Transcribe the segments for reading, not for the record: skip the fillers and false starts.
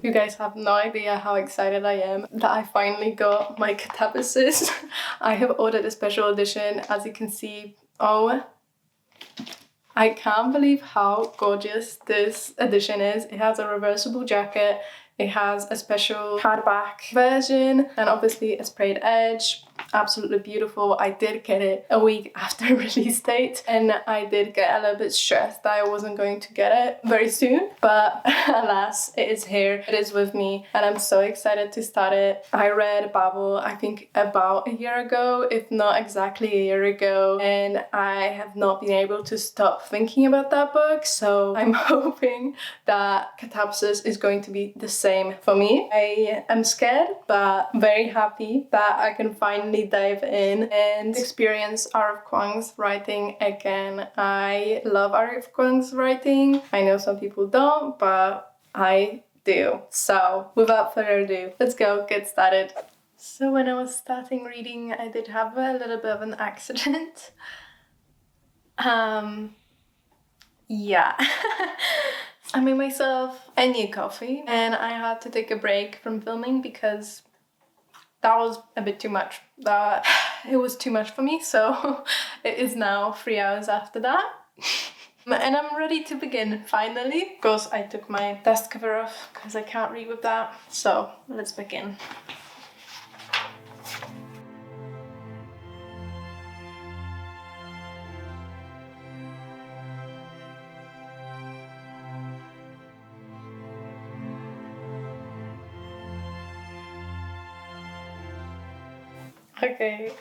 You guys have no idea how excited I am that I finally got my Ktabasis. I have ordered a special edition, as you can see. Oh, I can't believe how gorgeous this edition is. It has a reversible jacket, it has a special hardback version, and obviously a sprayed edge. Absolutely beautiful. I did get it a week after release date, and I did get a little bit stressed that I wasn't going to get it very soon, but alas, it is here, it is with me, and I'm so excited to start it. I read Babel, I think about a year ago, if not exactly a year ago, and I have not been able to stop thinking about that book, so I'm hoping that Katabasis is going to be the same for me. I am scared, but very happy that I can finally dive in and experience RF Kuang's writing again. I love RF Kuang's writing. I know some people don't, but I do. So without further ado, let's go get started. So when I was starting reading, I did have a little bit of an accident. Yeah. I made myself a new coffee and I had to take a break from filming because that was a bit too much. It was too much for me, so it is now 3 hours after that. And I'm ready to begin, finally. Of course, I took my desk cover off because I can't read with that. So let's begin. Okay.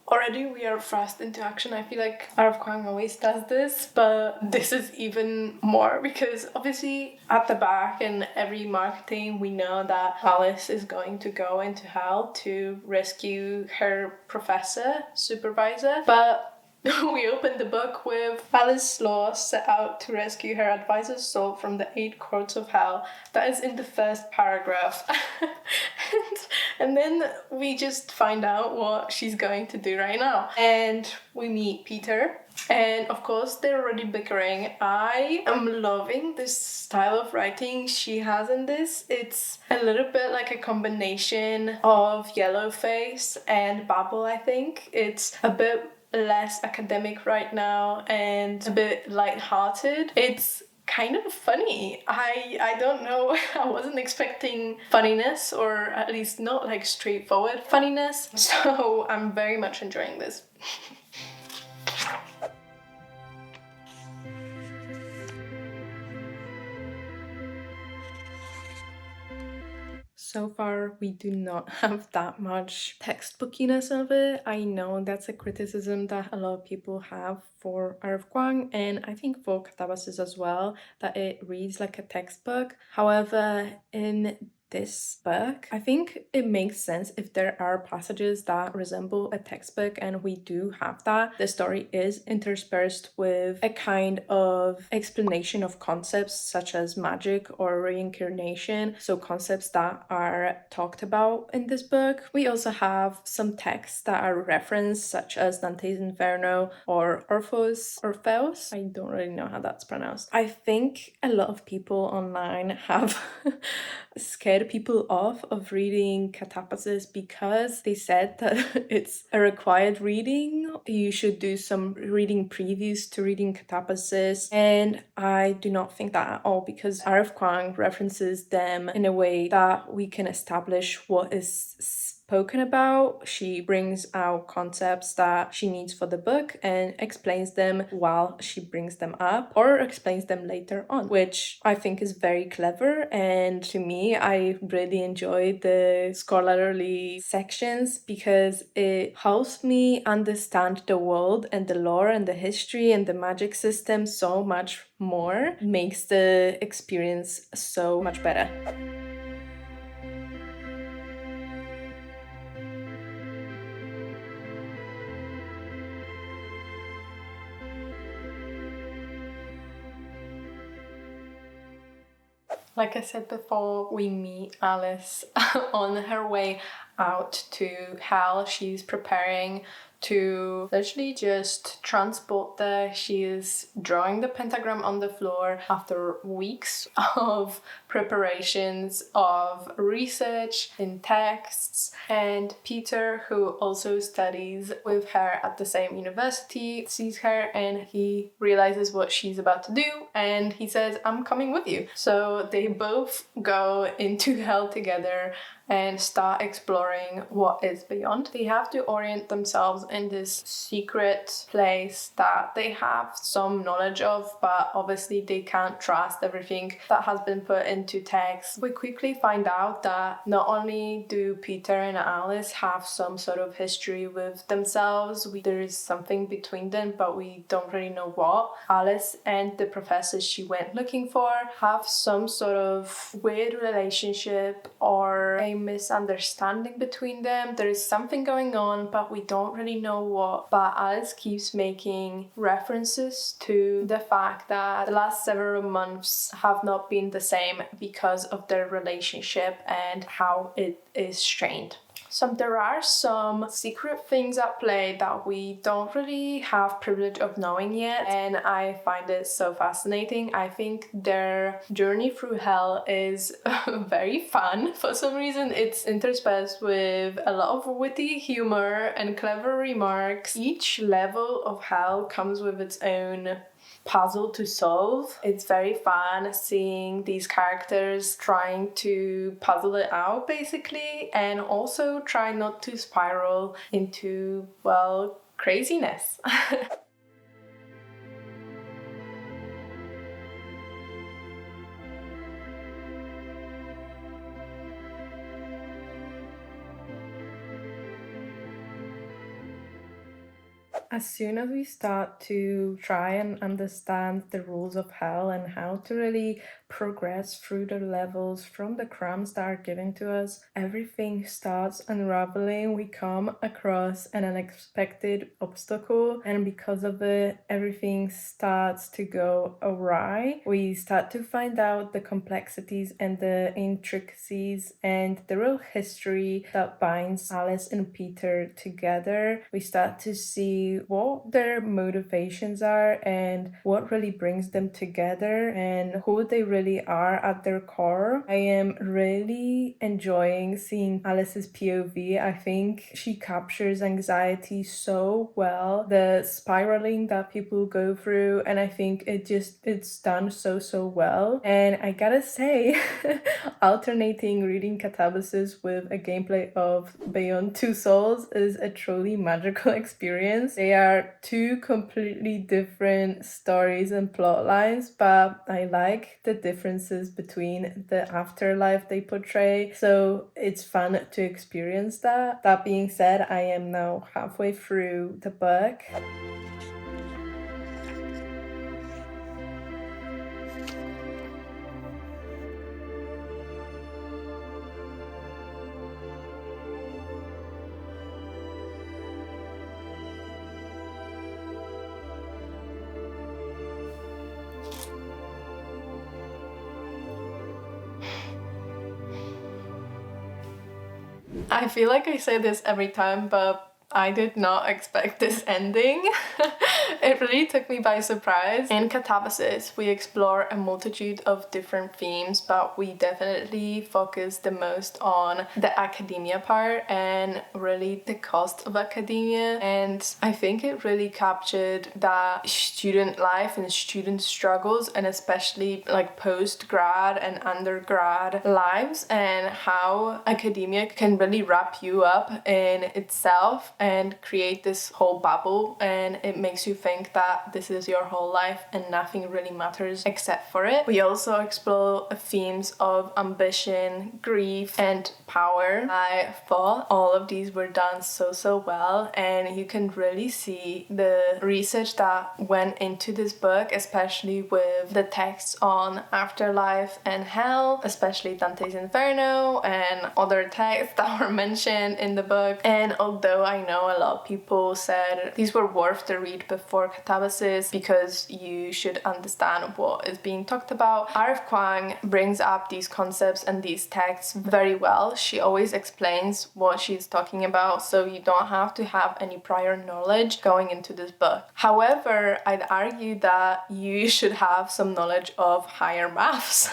Already we are thrust into action. I feel like RF Kuang always does this, but this is even more because obviously at the back in every marketing we know that Alice is going to go into hell to rescue her supervisor, but we opened the book with Alice Law set out to rescue her advisor's soul from the 8 courts of hell. That is in the first paragraph. and then we just find out what she's going to do right now. And we meet Peter. And of course, they're already bickering. I am loving this style of writing she has in this. It's a little bit like a combination of Yellowface and Babel, I think. It's a bit less academic right now and a bit light-hearted. It's kind of funny. I don't know, I wasn't expecting funniness, or at least not like straightforward funniness, so I'm very much enjoying this. So far, we do not have that much textbookiness of it. I know that's a criticism that a lot of people have for RF Kuang, and I think for Ktabasis as well, that it reads like a textbook. However, in this book, I think it makes sense if there are passages that resemble a textbook, and we do have that. The story is interspersed with a kind of explanation of concepts such as magic or reincarnation, so concepts that are talked about in this book. We also have some texts that are referenced, such as Dante's Inferno or Orpheus. I don't really know how that's pronounced. I think a lot of people online have scared people off of reading Katabasis because they said that it's a required reading. You should do some reading previews to reading Katabasis, and I do not think that at all, because RF Kuang references them in a way that we can establish what is spoken about. She brings out concepts that she needs for the book and explains them while she brings them up, or explains them later on, which I think is very clever. And to me, I really enjoy the scholarly sections because it helps me understand the world and the lore and the history and the magic system so much more. Makes the experience so much better. Like I said before, we meet Alice. on her way out to hell. She's preparing to literally just transport there. She is drawing the pentagram on the floor after weeks of preparations, of research in texts. And Peter, who also studies with her at the same university, sees her and he realizes what she's about to do and he says, I'm coming with you. So they both go into hell together and start exploring what is beyond. They have to orient themselves in this secret place that they have some knowledge of, but obviously they can't trust everything that has been put into text. We quickly find out that not only do Peter and Alice have some sort of history with themselves, there is something between them, but we don't really know what. Alice and the professor she went looking for have some sort of weird relationship or a misunderstanding between them. There is something going on, but we don't really know what. But Alice keeps making references to the fact that the last several months have not been the same because of their relationship and how it is strained. So there are some secret things at play that we don't really have privilege of knowing yet, and I find it so fascinating. I think their journey through hell is very fun. For some reason, it's interspersed with a lot of witty humor and clever remarks. Each level of hell comes with its own puzzle to solve. It's very fun seeing these characters trying to puzzle it out basically, and also try not to spiral into, well, craziness. As soon as we start to try and understand the rules of hell and how to really progress through the levels from the crumbs that are given to us, everything starts unraveling. We come across an unexpected obstacle, and because of it, everything starts to go awry. We start to find out the complexities and the intricacies and the real history that binds Alice and Peter together. We start to see what their motivations are and what really brings them together and who they really are at their core. I am really enjoying seeing Alice's POV. I think she captures anxiety so well, the spiraling that people go through, and I think it's done so well. And I gotta say, alternating reading Katabasis with a gameplay of Beyond Two Souls is a truly magical experience. They are two completely different stories and plot lines, but I like the differences between the afterlife they portray, so it's fun to experience that. That being said, I am now halfway through the book. I feel like I say this every time, but I did not expect this ending. It really took me by surprise. In Katabasis, we explore a multitude of different themes, but we definitely focus the most on the academia part and really the cost of academia. And I think it really captured that student life and student struggles, and especially like post-grad and undergrad lives, and how academia can really wrap you up in itself and create this whole bubble, and it makes you think that this is your whole life and nothing really matters except for it. We also explore themes of ambition, grief, and power. I thought all of these were done so well, and you can really see the research that went into this book, especially with the texts on afterlife and hell, especially Dante's Inferno and other texts that were mentioned in the book. And although I know a lot of people said these were worth the read before for Katabasis because you should understand what is being talked about. RF Kuang brings up these concepts and these texts very well. She always explains what she's talking about, so you don't have to have any prior knowledge going into this book. However, I'd argue that you should have some knowledge of higher maths.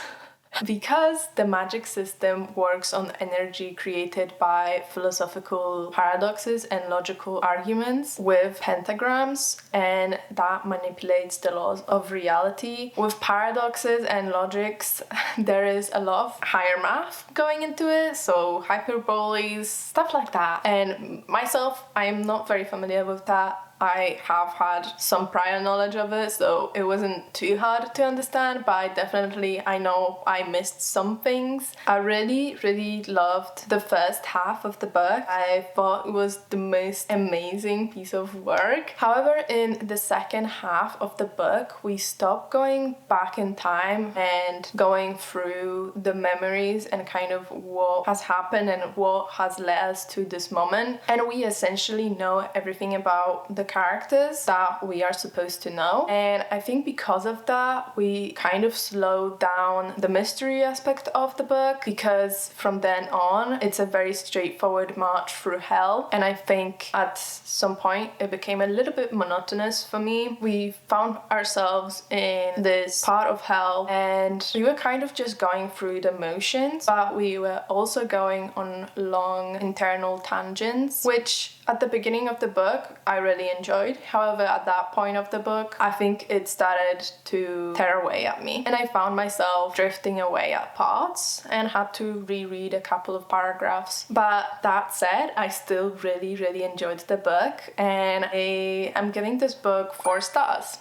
Because the magic system works on energy created by philosophical paradoxes and logical arguments with pentagrams, and that manipulates the laws of reality. With paradoxes and logics, there is a lot of higher math going into it, so hyperboles, stuff like that. And myself, I am not very familiar with that. I have had some prior knowledge of it, so it wasn't too hard to understand, but I know I missed some things. I really loved the first half of the book. I thought it was the most amazing piece of work. However, in the second half of the book, we stop going back in time and going through the memories and kind of what has happened and what has led us to this moment. And we essentially know everything about the characters that we are supposed to know. And I think because of that, we kind of slow down the mystery aspect of the book, because from then on, it's a very straightforward march through hell. And I think at some point, it became a little bit monotonous for me. We found ourselves in this part of hell and we were kind of just going through the motions, but we were also going on long internal tangents, which at the beginning of the book, I really enjoyed. However, at that point of the book, I think it started to tear away at me. And I found myself drifting away at parts and had to reread a couple of paragraphs. But that said, I still really enjoyed the book. And I am giving this book 4 stars.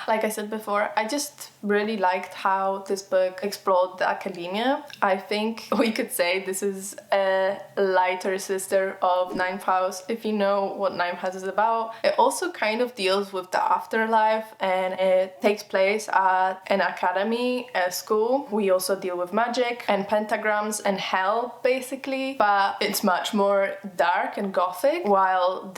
Like I said before, I just really liked how this book explored the academia. I think we could say this is a lighter sister of Ninth House, if you know what Ninth House is about. It also kind of deals with the afterlife, and it takes place at an academy, a school. We also deal with magic and pentagrams and hell, basically, but it's much more dark and gothic, while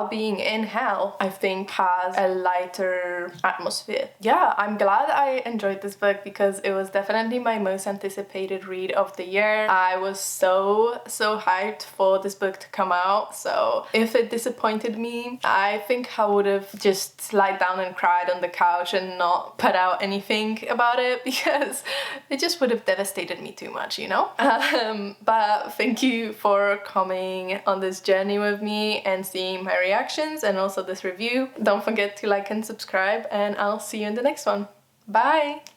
being in hell, I think, has a lighter atmosphere. Yeah, I'm glad I enjoyed this book because it was definitely my most anticipated read of the year. I was so hyped for this book to come out, so if it disappointed me, I think I would have just lied down and cried on the couch and not put out anything about it, because it just would have devastated me too much, you know? But thank you for coming on this journey with me and seeing my reactions and also this review. Don't forget to like and subscribe, and I'll see you in the next one. Bye!